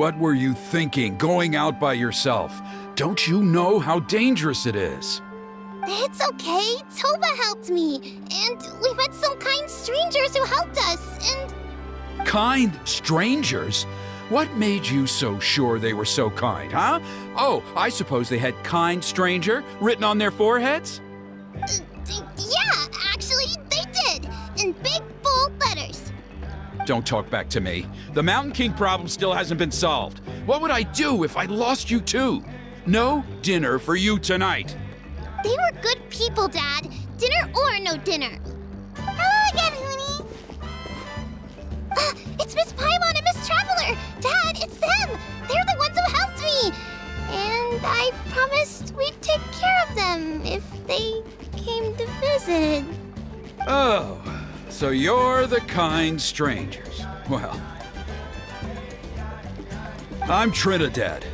What were you thinking, going out by yourself? Don't you know how dangerous it is? It's okay. Toba helped me. And we met some kind strangers who helped us, and... Kind strangers? What made you so sure they were so kind, huh? Oh, I suppose they had kind stranger written on their foreheads? Yeah, actually, they did. In big, bold letters. Don't talk back to me. The Mountain King problem still hasn't been solved. What would I do if I lost you too? No dinner for you tonight. They were good people, Dad. Dinner or no dinner. Hello again, Huni. It's Miss Paimon and Miss Traveler. Dad, it's them. They're the ones who helped me. And I promised we'd take care of them if they came to visit. Oh, so you're the kind strangers. Well, I'm Trinidad.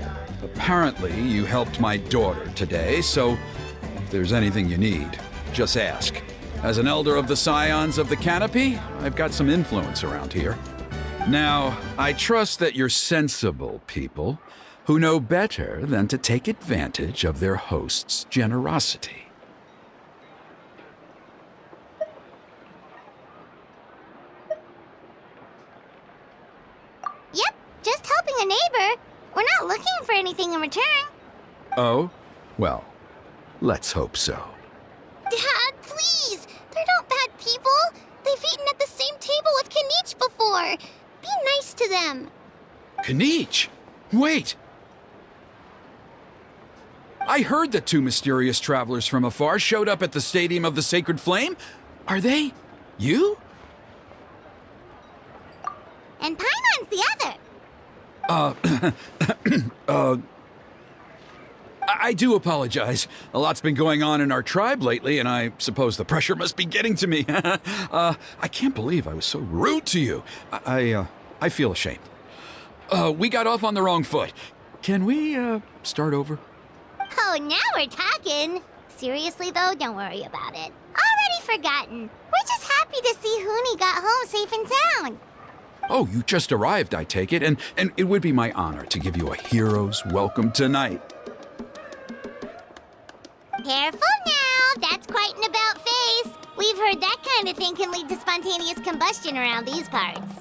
Apparently, you helped my daughter today, so if there's anything you need, just ask. As an elder of the Scions of the Canopy, I've got some influence around here. Now, I trust that you're sensible people who know better than to take advantage of their host's generosity. Yep, just helping a neighbor. We're not looking for anything in return. Oh? Well, let's hope so. Dad, please! They're not bad people. They've eaten at the same table with Kanich before. Be nice to them. Kanich? Wait! I heard that two mysterious travelers from afar showed up at the Stadium of the Sacred Flame. Are they you? And Paimon's the other. I do apologize. A lot's been going on in our tribe lately, and I suppose the pressure must be getting to me. I can't believe I was so rude to you. I feel ashamed. We got off on the wrong foot. Can we, start over? Oh, now we're talking. Seriously, though, don't worry about it. Already forgotten. We're just happy to see Huni got home safe and sound. Oh, you just arrived, I take it, and it would be my honor to give you a hero's welcome tonight. Careful now, that's quite an about-face. We've heard that kind of thing can lead to spontaneous combustion around these parts.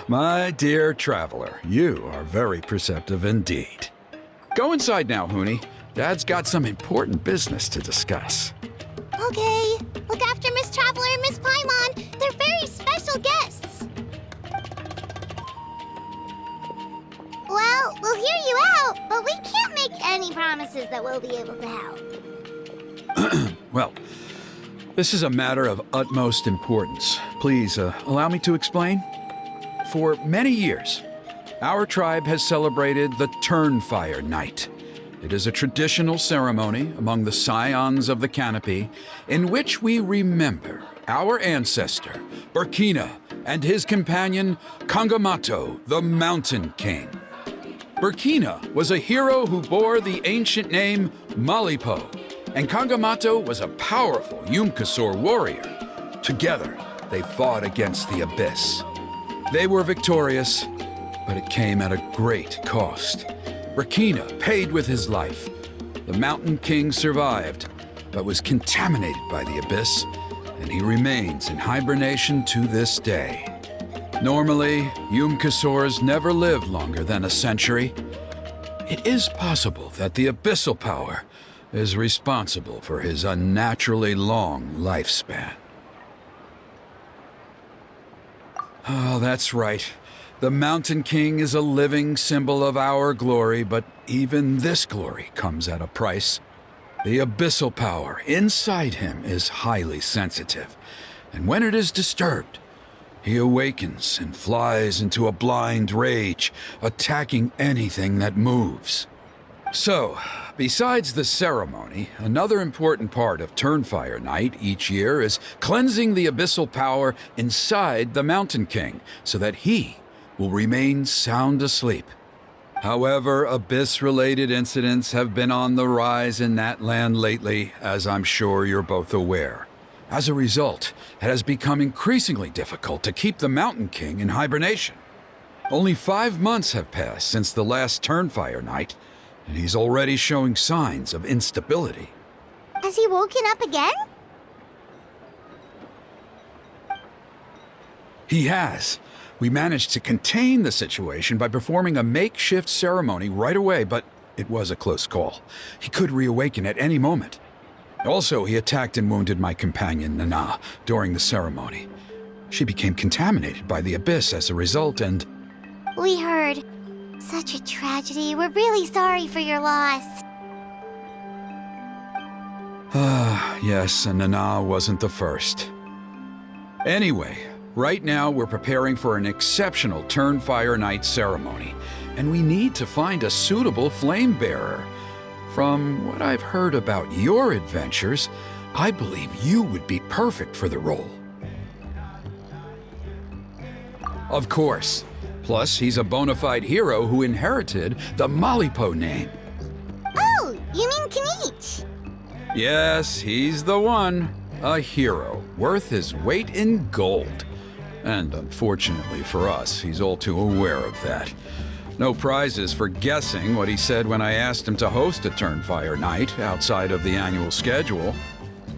My dear traveler, you are very perceptive indeed. Go inside now, Huni. Dad's got some important business to discuss. Okay, look after Miss Traveler and Miss Paimon. They're very special guests. Well, we'll hear you out, but we can't make any promises that we'll be able to help. Well, this is a matter of utmost importance. Please, allow me to explain. For many years, our tribe has celebrated the Turnfire Night. It is a traditional ceremony among the Scions of the Canopy in which we remember our ancestor, Burkina, and his companion, Kangamato, the Mountain King. Burkina was a hero who bore the ancient name Malipo, and Kangamato was a powerful Yumkasor warrior. Together, they fought against the Abyss. They were victorious, but it came at a great cost. Burkina paid with his life. The Mountain King survived, but was contaminated by the Abyss, and he remains in hibernation to this day. Normally, Yumkasors never live longer than a century. It is possible that the Abyssal Power is responsible for his unnaturally long lifespan. Oh, that's right. The Mountain King is a living symbol of our glory, but even this glory comes at a price. The abyssal power inside him is highly sensitive, and when it is disturbed, he awakens and flies into a blind rage, attacking anything that moves. So, besides the ceremony, another important part of Turnfire Night each year is cleansing the abyssal power inside the Mountain King so that he will remain sound asleep. However, Abyss-related incidents have been on the rise in that land lately, as I'm sure you're both aware. As a result, it has become increasingly difficult to keep the Mountain King in hibernation. Only 5 months have passed since the last Turnfire night, and he's already showing signs of instability. Has he woken up again? He has. We managed to contain the situation by performing a makeshift ceremony right away, but it was a close call. He could reawaken at any moment. Also, he attacked and wounded my companion, Nana, during the ceremony. She became contaminated by the abyss as a result, and... We heard. Such a tragedy. We're really sorry for your loss. Yes, and Nana wasn't the first. Anyway, right now we're preparing for an exceptional Turnfire Night ceremony, and we need to find a suitable flame bearer. From what I've heard about your adventures, I believe you would be perfect for the role. Of course. Plus, he's a bona fide hero who inherited the Malipo name. Oh, you mean Kinich? Yes, he's the one. A hero, worth his weight in gold. And unfortunately for us, he's all too aware of that. No prizes for guessing what he said when I asked him to host a Turnfire night outside of the annual schedule.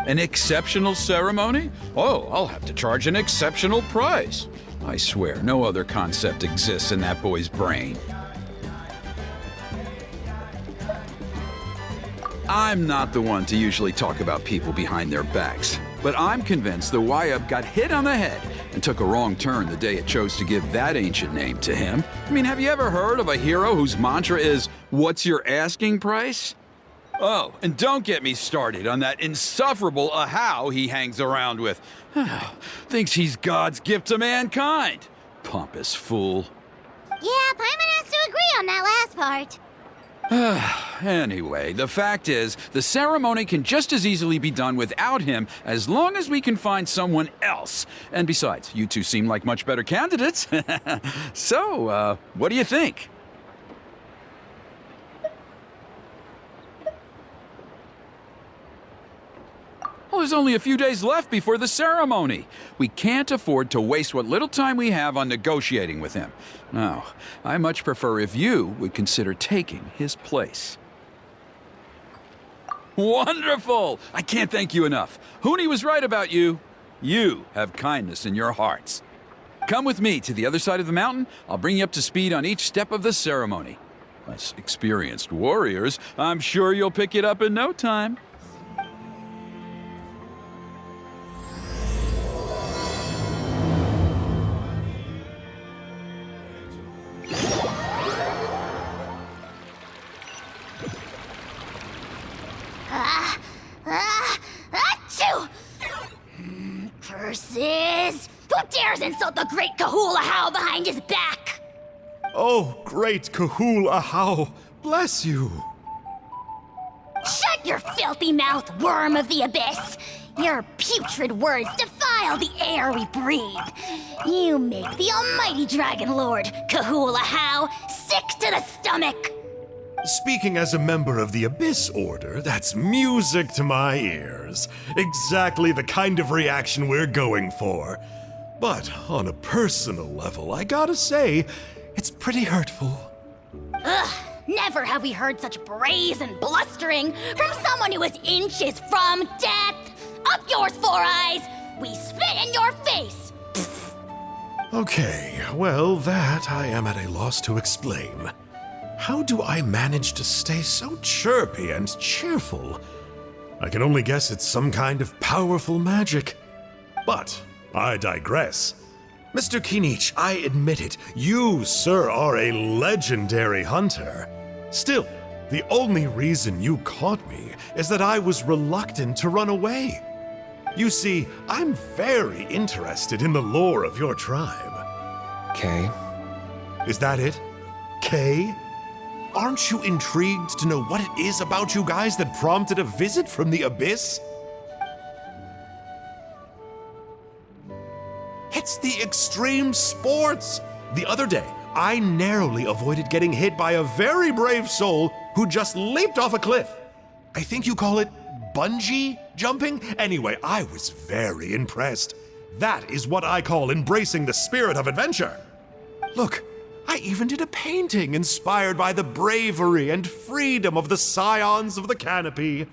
An exceptional ceremony? Oh, I'll have to charge an exceptional price. I swear, no other concept exists in that boy's brain. I'm not the one to usually talk about people behind their backs, but I'm convinced the Wyup got hit on the head and took a wrong turn the day it chose to give that ancient name to him. I mean, have you ever heard of a hero whose mantra is, "What's your asking price?" Oh, and don't get me started on that insufferable Ahau he hangs around with. Thinks he's God's gift to mankind. Pompous fool. Yeah, Paimon has to agree on that last part. Anyway, the fact is, the ceremony can just as easily be done without him as long as we can find someone else. And besides, you two seem like much better candidates. So, what do you think? Well, there's only a few days left before the ceremony. We can't afford to waste what little time we have on negotiating with him. No, I much prefer if you would consider taking his place. Wonderful! I can't thank you enough. Huni was right about you. You have kindness in your hearts. Come with me to the other side of the mountain. I'll bring you up to speed on each step of the ceremony. Us experienced warriors, I'm sure you'll pick it up in no time. Achoo! Curses! Who dares insult the great Kahul Ahau behind his back? Oh, great Kahul Ahau, bless you. Shut your filthy mouth, worm of the abyss! Your putrid words defile the air we breathe. You make the almighty Dragon Lord, Kahul Ahau, sick to the stomach. Speaking as a member of the Abyss Order, that's music to my ears. Exactly the kind of reaction we're going for. But on a personal level, I gotta say, it's pretty hurtful. Ugh, never have we heard such brazen blustering from someone who is inches from death. Up yours, Four Eyes! We spit in your face! Okay, well, that I am at a loss to explain. How do I manage to stay so chirpy and cheerful? I can only guess it's some kind of powerful magic. But I digress. Mr. Kinich, I admit it, you, sir, are a legendary hunter. Still, the only reason you caught me is that I was reluctant to run away. You see, I'm very interested in the lore of your tribe. Kay? Is that it? Kay? Aren't you intrigued to know what it is about you guys that prompted a visit from the Abyss? It's the extreme sports! The other day, I narrowly avoided getting hit by a very brave soul who just leaped off a cliff. I think you call it bungee jumping? Anyway, I was very impressed. That is what I call embracing the spirit of adventure. Look, I even did a painting inspired by the bravery and freedom of the scions of the canopy.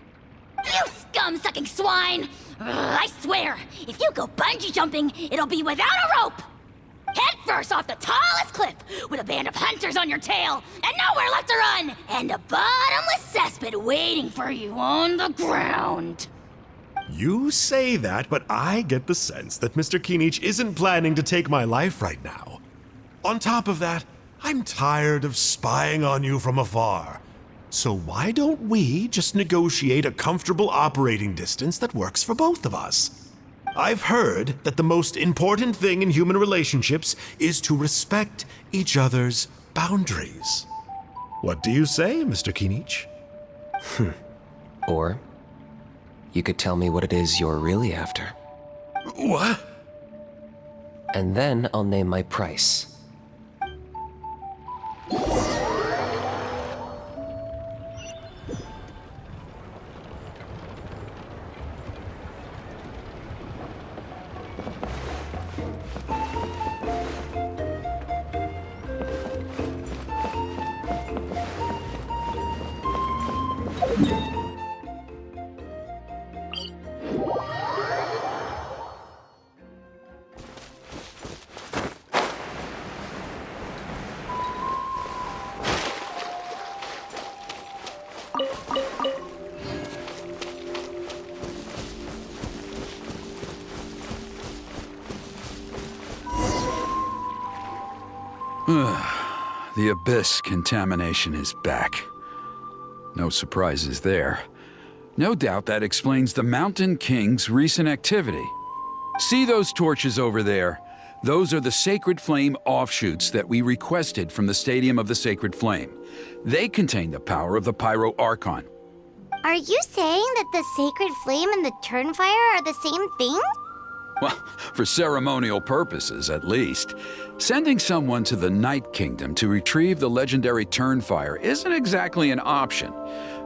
You scum-sucking swine! I swear, if you go bungee jumping, it'll be without a rope! Head first off the tallest cliff, with a band of hunters on your tail, and nowhere left to run, and a bottomless cesspit waiting for you on the ground. You say that, but I get the sense that Mr. Kinich isn't planning to take my life right now. On top of that, I'm tired of spying on you from afar. So why don't we just negotiate a comfortable operating distance that works for both of us? I've heard that the most important thing in human relationships is to respect each other's boundaries. What do you say, Mr. Kinich? Or you could tell me what it is you're really after. What? And then I'll name my price. The Abyss contamination is back. No surprises there. No doubt that explains the Mountain King's recent activity. See those torches over there? Those are the Sacred Flame offshoots that we requested from the Stadium of the Sacred Flame. They contain the power of the Pyro Archon. Are you saying that the Sacred Flame and the Turnfire are the same thing? Well, for ceremonial purposes, at least. Sending someone to the Night Kingdom to retrieve the legendary Turnfire isn't exactly an option.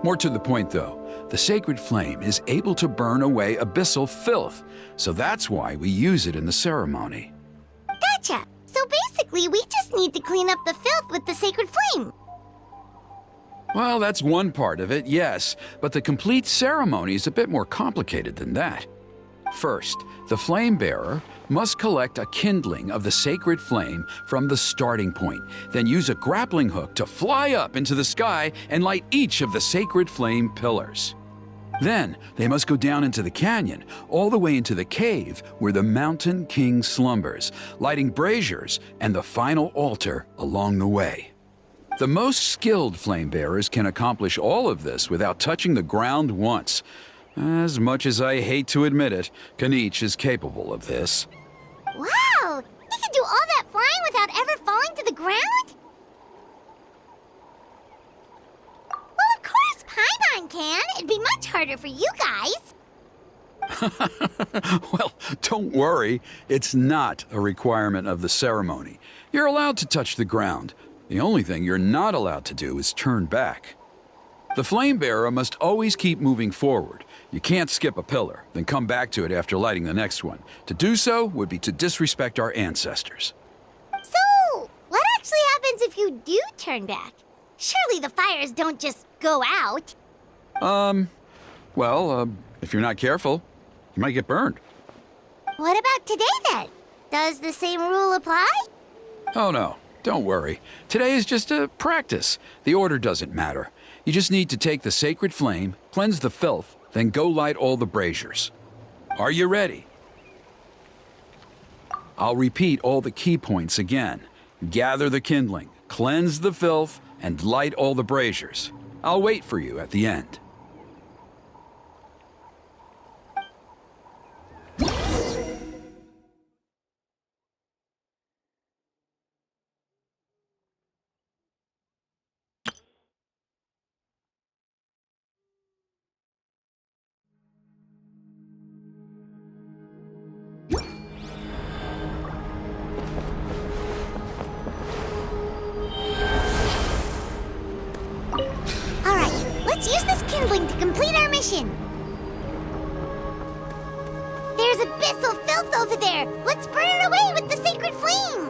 More to the point, though, the Sacred Flame is able to burn away abyssal filth, so that's why we use it in the ceremony. Gotcha! So basically, we just need to clean up the filth with the Sacred Flame. Well, that's one part of it, yes, but the complete ceremony is a bit more complicated than that. First, the flame bearer must collect a kindling of the sacred flame from the starting point, then use a grappling hook to fly up into the sky and light each of the sacred flame pillars. Then, they must go down into the canyon, all the way into the cave where the Mountain King slumbers, lighting braziers and the final altar along the way. The most skilled flame bearers can accomplish all of this without touching the ground once. As much as I hate to admit it, Kinich is capable of this. Wow! He can do all that flying without ever falling to the ground? Well, of course Paimon can. It'd be much harder for you guys. Well, don't worry. It's not a requirement of the ceremony. You're allowed to touch the ground. The only thing you're not allowed to do is turn back. The flame bearer must always keep moving forward. You can't skip a pillar, then come back to it after lighting the next one. To do so would be to disrespect our ancestors. So, what actually happens if you do turn back? Surely the fires don't just go out. If you're not careful, you might get burned. What about today then? Does the same rule apply? Oh no, don't worry. Today is just a practice. The order doesn't matter. You just need to take the sacred flame, cleanse the filth, then go light all the braziers. Are you ready? I'll repeat all the key points again. Gather the kindling, cleanse the filth, and light all the braziers. I'll wait for you at the end. All right, let's use this kindling to complete our mission. abyssal filth over there! Let's burn it away with the sacred flame!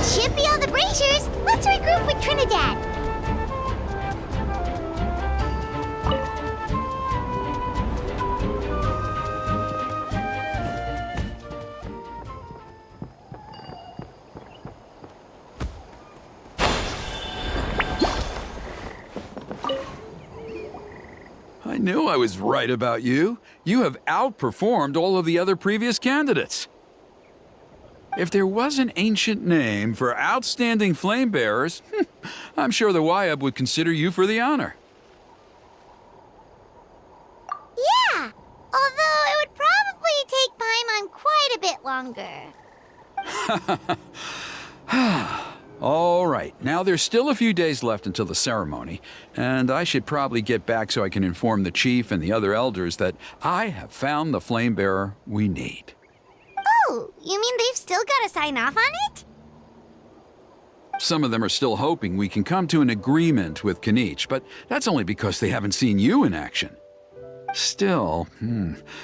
Should be all the braziers. Let's regroup with Trinidad. I knew I was right about you. You have outperformed all of the other previous candidates. If there was an ancient name for outstanding flame bearers, I'm sure the Wyab would consider you for the honor. Yeah, although it would probably take Paimon quite a bit longer. All right, now there's still a few days left until the ceremony, and I should probably get back so I can inform the chief and the other elders that I have found the flame bearer we need. Oh, you mean they've still got to sign off on it? Some of them are still hoping we can come to an agreement with Kinich, but that's only because they haven't seen you in action. Still,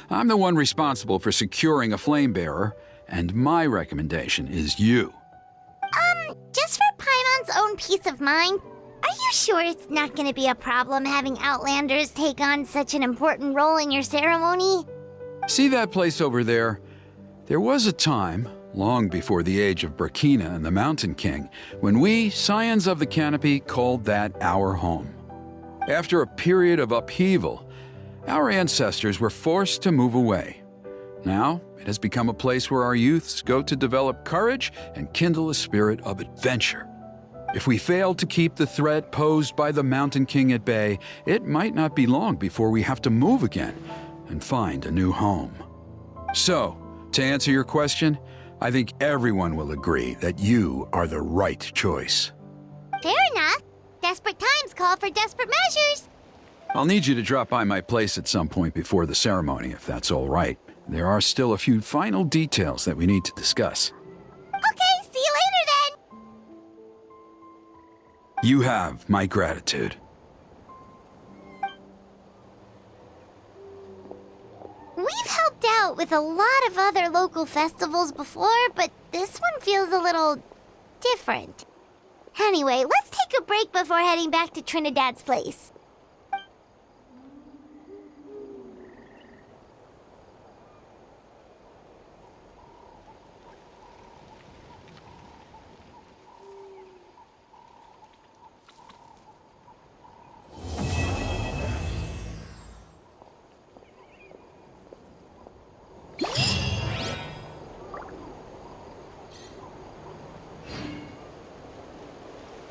I'm the one responsible for securing a flame bearer, and my recommendation is you. Just for Paimon's own peace of mind, are you sure it's not going to be a problem having Outlanders take on such an important role in your ceremony? See that place over there? There was a time, long before the age of Burkina and the Mountain King, when we, Scions of the Canopy, called that our home. After a period of upheaval, our ancestors were forced to move away. Now, it has become a place where our youths go to develop courage and kindle a spirit of adventure. If we fail to keep the threat posed by the Mountain King at bay, it might not be long before we have to move again and find a new home. So, to answer your question, I think everyone will agree that you are the right choice. Fair enough. Desperate times call for desperate measures. I'll need you to drop by my place at some point before the ceremony, if that's all right. There are still a few final details that we need to discuss. Okay, see you later then. You have my gratitude. We've helped out with a lot of other local festivals before, but this one feels a little different. Anyway, let's take a break before heading back to Trinidad's place.